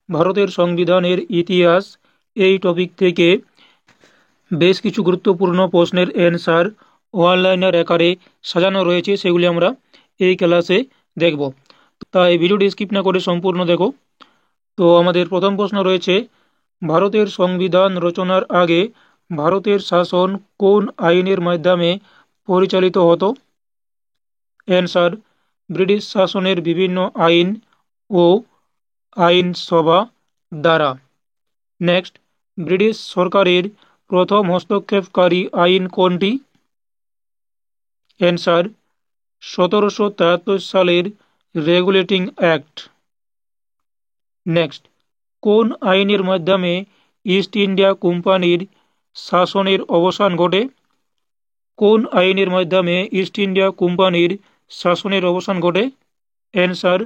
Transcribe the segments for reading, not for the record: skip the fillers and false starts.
ভারতের সংবিধানের ইতিহাস এই টপিক থেকে বেশ কিছু গুরুত্বপূর্ণ প্রশ্নের অ্যান্সার ওয়ান লাইনার আকারে সাজানো রয়েছে, সেগুলি আমরা এই ক্লাসে দেখব। তাই ভিডিওটি স্কিপ না করে সম্পূর্ণ দেখো। তো আমাদের প্রথম প্রশ্ন রয়েছে, ভারতের সংবিধান রচনার আগে ভারতের শাসন কোন আইনের মাধ্যমে পরিচালিত হতো? অ্যান্সার, ব্রিটিশ শাসনের বিভিন্ন আইন ও আইনসভা দ্বারা। নেক্সট, ব্রিটিশ সরকারের প্রথম হস্তক্ষেপকারী আইন কোনটি? অ্যান্সার, 1773 সালের রেগুলেটিং অ্যাক্ট। নেক্সট, কোন আইনের মাধ্যমে ইস্ট ইন্ডিয়া কোম্পানির শাসনের অবসান ঘটে? কোন আইনের মাধ্যমে ইস্ট ইন্ডিয়া কোম্পানির শাসনের অবসান ঘটে? অ্যান্সার,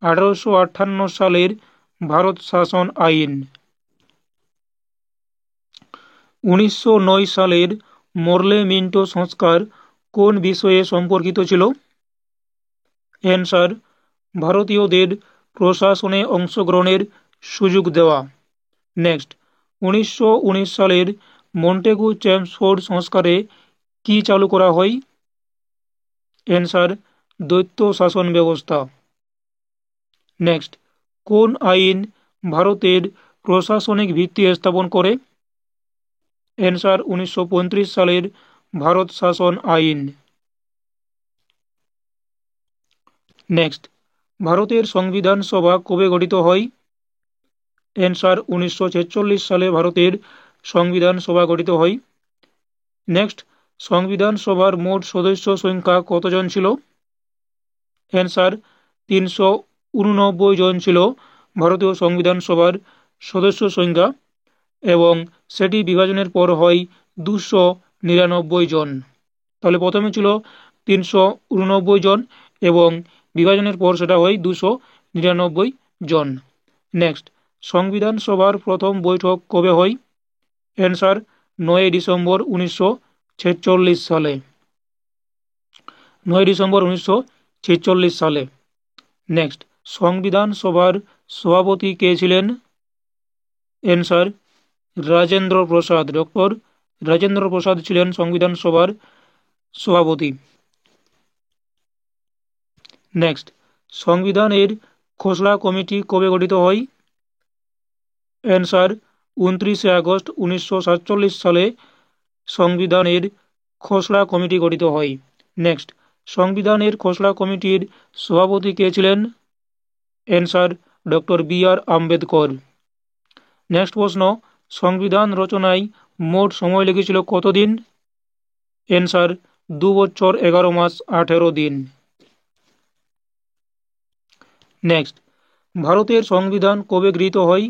1858 সালের ভারত শাসন আইন। 1909 সালের মরলে মিন্টো সংস্কার কোন বিষয়ে সম্পর্কিত ছিল? অ্যান্সার, ভারতীয়দের প্রশাসনে অংশগ্রহণের সুযোগ দেওয়া। নেক্সট, 1919 সালের মন্টেগু চেমসফোর্ড সংস্কারে কি চালু করা হয়? অ্যান্সার, দ্বৈত শাসন ব্যবস্থা। নেক্সট, কোন আইন ভারতের প্রশাসনিক ভিত্তি স্থাপন করে? অ্যান্সার, 1935 সালের ভারত শাসন আইন। নেক্সট, ভারতের সংবিধান সভা কবে গঠিত হয়? অ্যান্সার, 1946 সালে ভারতের সংবিধান সভা গঠিত হয়। নেক্সট, সংবিধান সভার মোট সদস্য সংখ্যা কতজন ছিল? অ্যান্সার, 389 জন ছিল ভারতীয় সংবিধান সভার সদস্য সংখ্যা, এবং সেটি বিভাজনের পর হয় 299 জন। তাহলে প্রথমে ছিল 389 জন এবং বিভাজনের পর সেটা হয় 299 জন। নেক্সট, সংবিধান সভার প্রথম বৈঠক কবে হয়? অ্যান্সার, 9 ডিসেম্বর 1946 সালে। 9 ডিসেম্বর 1946 সালে। নেক্সট, সংবিধান সভার সভাপতি কে ছিলেন? অ্যান্সার, রাজেন্দ্র প্রসাদ। ডক্টর রাজেন্দ্র প্রসাদ ছিলেন সংবিধান সভার সভাপতি। নেক্সট, সংবিধানের খসড়া কমিটি কবে গঠিত হয়? অ্যান্সার, 29 আগস্ট 1947 সালে সংবিধানের খসড়া কমিটি গঠিত হয়। নেক্সট, সংবিধানের খসড়া কমিটির সভাপতি কে ছিলেন? Answer, doctor B.R.. Ambedkar. Next প্রশ্ন, সংবিধান রচনায় মোট সময় লেগেছিল কতদিন? অ্যান্সার, 2 বছর 11 মাস 18 দিন। নেক্সট, ভারতের সংবিধান কবে গৃহীত হয়?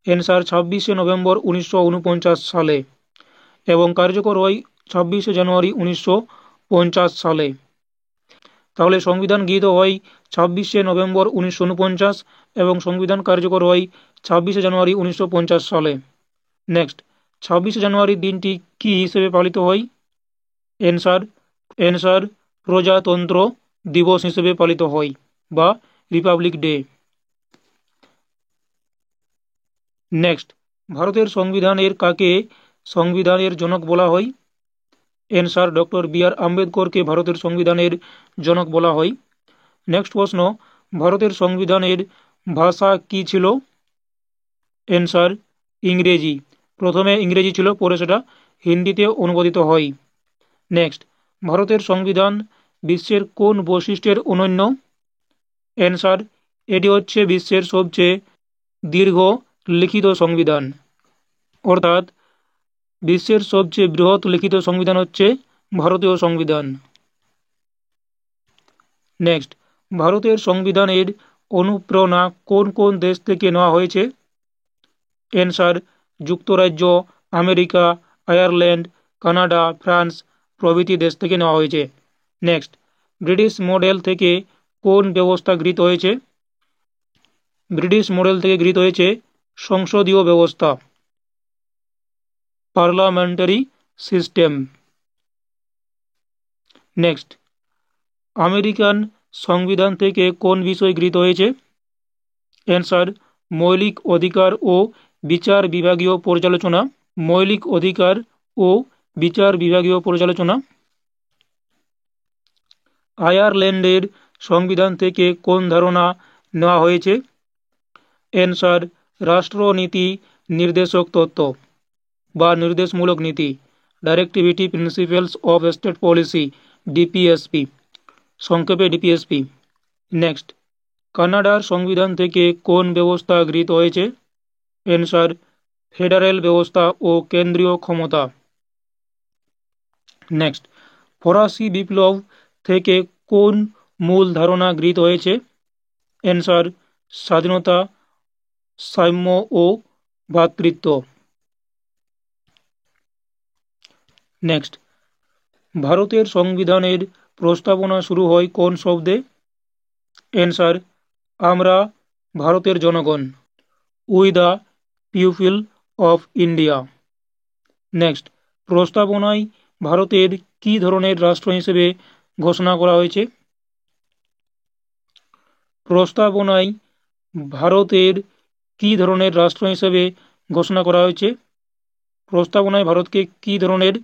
অ্যান্সার, 26 নভেম্বর 1949 সালে এবং কার্যকর হয় 26 জানুয়ারি 1950 সালে। তাহলে সংবিধান গৃহীত হয় 26 নভেম্বর 1949 এবং সংবিধান কার্যকর হয় 26 জানুয়ারি 1950 সালে। নেক্সট, 26 জানুয়ারি দিনটি কি হিসেবে পালিত হয়? অ্যান্সার, প্রজাতন্ত্র দিবস হিসেবে পালিত হয় বা রিপাবলিক ডে। নেক্সট, ভারতের সংবিধানের কাকে সংবিধানের জনক বলা হয়? Answer, doctor B.R.. আম্বেদকরকে ভারতের সংবিধানের জনক বলা হয়। নেক্সট প্রশ্ন, ভারতের সংবিধানের ভাষা কি ছিল? অ্যান্সার, ইংরেজি। প্রথমে ইংরেজি ছিল, পরে সেটা হিন্দিতে অনুবাদিত হয়। নেক্সট, ভারতের সংবিধান বিশ্বের কোন বৈশিষ্ট্যের অনন্য? অ্যান্সার, এটি হচ্ছে বিশ্বের সবচেয়ে দীর্ঘ লিখিত সংবিধান, অর্থাৎ বিশ্বের সবচেয়ে বৃহৎ লিখিত সংবিধান হচ্ছে ভারতীয় সংবিধান। নেক্সট, ভারতের সংবিধানের অনুপ্রেরণা কোন কোন দেশ থেকে নেওয়া হয়েছে? অ্যান্সার, যুক্তরাজ্য, আমেরিকা, আয়ারল্যান্ড, কানাডা, ফ্রান্স প্রভৃতি দেশ থেকে নেওয়া হয়েছে। নেক্সট, ব্রিটিশ মডেল থেকে কোন ব্যবস্থা গৃহীত হয়েছে? ব্রিটিশ মডেল থেকে গৃহীত হয়েছে সংসদীয় ব্যবস্থা, পার্লামেন্টারি সিস্টেম। নেক্সট, আমেরিকান সংবিধান থেকে কোন বিষয় গৃহীত হয়েছে? অ্যান্সার, মৌলিক অধিকার ও বিচার বিভাগীয় পর্যালোচনা। মৌলিক অধিকার ও বিচার বিভাগীয় পর্যালোচনা। আয়ারল্যান্ডের সংবিধান থেকে কোন ধারণা নেওয়া হয়েছে? অ্যান্সার রাষ্ট্রনীতি নির্দেশক তত্ত্ব বা নির্দেশমূলক নীতি, directivity principles of state policy, DPSP, সংক্ষেপে ডিপিএসপি। নেক্সট, কানাডার সংবিধান থেকে কোন ব্যবস্থা গৃহীত হয়েছে? অ্যান্সার ফেডারেল ব্যবস্থা ও কেন্দ্রীয় ক্ষমতা। নেক্সট, ফরাসি বিপ্লব থেকে কোন মূল ধারণা গৃহীত হয়েছে? অ্যান্সার স্বাধীনতা, সাম্য ও ভ্রাতৃত্ব। নেক্সট, ভারতের সংবিধানের প্রস্তাবনা শুরু হয় কোন শব্দে? অ্যান্সার আমরা ভারতের জনগণ, we the people of India. Next, প্রস্তাবনায় ভারতের কী ধরনের রাষ্ট্র হিসেবে ঘোষণা করা হয়েছে? প্রস্তাবনায় ভারতের কী ধরনের রাষ্ট্র হিসেবে ঘোষণা করা হয়েছে? প্রস্তাবনায় ভারতকে কী ধরনের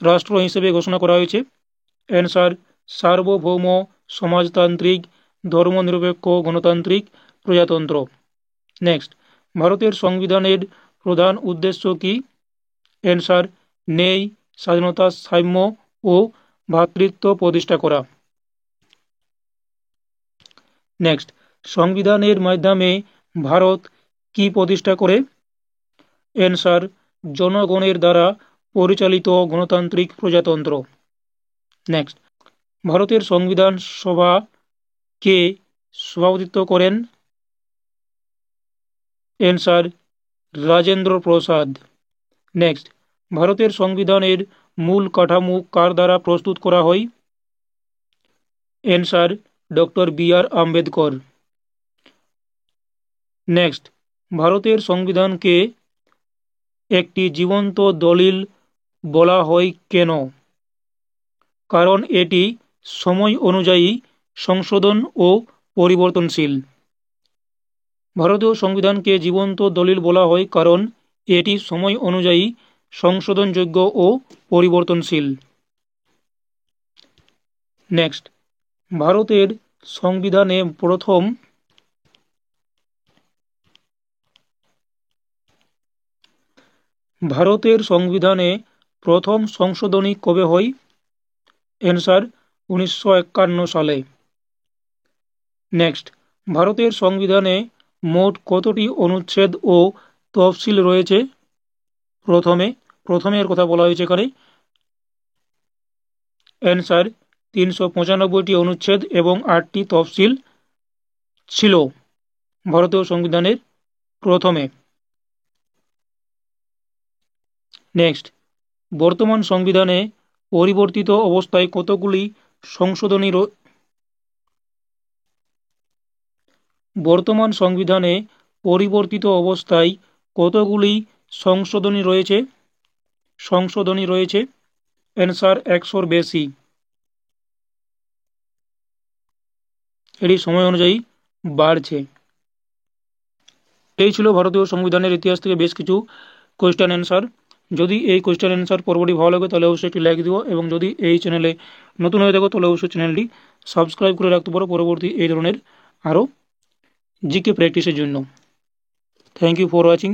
রাষ্ট্র হিসেবে ঘোষণা করা হয়েছে? অ্যান্সার সার্বভৌম, সমাজতান্ত্রিক, ধর্মনিরপেক্ষ, গণতান্ত্রিক, প্রজাতন্ত্র। নেক্সট, ভারতের সংবিধানের প্রধান উদ্দেশ্য কি? অ্যান্সার ন্যায়, স্বাধীনতা, সাম্য ও ভ্রাতৃত্ব প্রতিষ্ঠা করা। নেক্সট, সংবিধানের মাধ্যমে ভারত কি প্রতিষ্ঠা করে? অ্যান্সার জনগণের দ্বারা পরিচালিত গণতান্ত্রিক প্রজাতন্ত্র। নেক্সট, ভারতের সংবিধান সভা কে সভাপতিত্ব করেন? অ্যান্সার রাজেন্দ্র প্রসাদ। নেক্সট, ভারতের সংবিধানের মূল কাঠামো কার দ্বারা প্রস্তুত করা হয়? Answer doctor B.R.. Ambedkar. Next, ভারতের সংবিধানকে একটি জীবন্ত দলিল বলা হয় কেন? কারণ এটি সময় অনুযায়ী সংশোধন ও পরিবর্তনশীল। ভারতীয় সংবিধানকে জীবন্ত দলিল বলা হয় কারণ এটি সময় অনুযায়ী সংশোধনযোগ্য ও পরিবর্তনশীল। নেক্সট, ভারতের সংবিধানে প্রথম সংশোধনী কবে হয়? অ্যান্সার 1951 সালে। নেক্সট, ভারতের সংবিধানে মোট কতটি অনুচ্ছেদ ও তফসিল রয়েছে? প্রথমের কথা বলা হয়েছে এখানে। অ্যান্সার 395টি অনুচ্ছেদ এবং 8টি তফসিল ছিল ভারতীয় সংবিধানের প্রথমে। নেক্সট, বর্তমান সংবিধানে পরিবর্তিত অবস্থায় কতগুলি সংশোধনী রয়েছে? অ্যান্সার 100-র বেশি। এটি সময় অনুযায়ী বাড়ছে। এই ছিল ভারতীয় সংবিধানের ইতিহাস থেকে বেশ কিছু কোয়েশ্চেন অ্যান্সার। যদি এই কোয়েশ্চেন অ্যান্সার পর্বটি ভালো লাগে তাহলে অবশ্যই একটি লাইক দিও, এবং যদি এই চ্যানেলে নতুন হয়ে থাকো তাহলে অবশ্যই চ্যানেলটি সাবস্ক্রাইব করে রাখতে পারো পরবর্তী এই ধরনের আরও জিকে প্র্যাকটিসের জন্য। Thank you for watching.